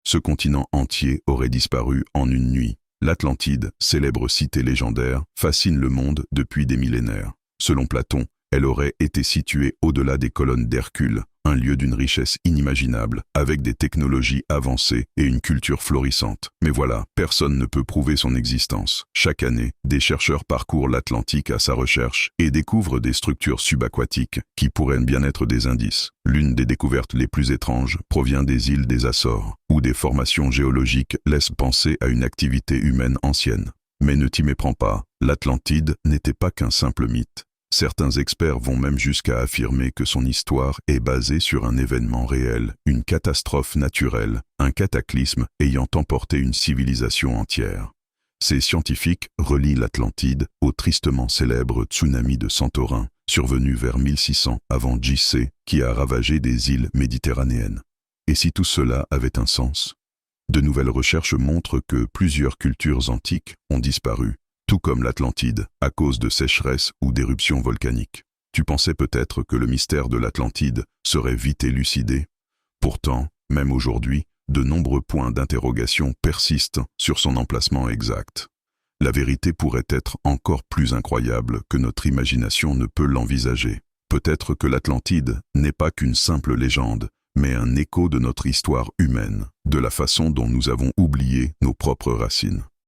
ce continent entier aurait disparu en une nuit. L'Atlantide, célèbre cité légendaire, fascine le monde depuis des millénaires. Selon Platon, elle aurait été située au-delà des colonnes d'Hercule, un lieu d'une richesse inimaginable, avec des technologies avancées et une culture florissante. Mais voilà, personne ne peut prouver son existence. Chaque année, des chercheurs parcourent l'Atlantique à sa recherche et découvrent des structures subaquatiques qui pourraient bien être des indices. L'une des découvertes les plus étranges provient des îles des Açores, où des formations géologiques laissent penser à une activité humaine ancienne. Mais ne t'y méprends pas, l'Atlantide n'était pas qu'un simple mythe. Certains experts vont même jusqu'à affirmer que son histoire est basée sur un événement réel, une catastrophe naturelle, un cataclysme ayant emporté une civilisation entière. Ces scientifiques relient l'Atlantide au tristement célèbre tsunami de Santorin, survenu vers 1600 avant J.C., qui a ravagé des îles méditerranéennes. Et si tout cela avait un sens? De nouvelles recherches montrent que plusieurs cultures antiques ont disparu, tout comme l'Atlantide, à cause de sécheresses ou d'éruptions volcaniques. Tu pensais peut-être que le mystère de l'Atlantide serait vite élucidé? Pourtant, même aujourd'hui, de nombreux points d'interrogation persistent sur son emplacement exact. La vérité pourrait être encore plus incroyable que notre imagination ne peut l'envisager. Peut-être que l'Atlantide n'est pas qu'une simple légende, mais un écho de notre histoire humaine, de la façon dont nous avons oublié nos propres racines.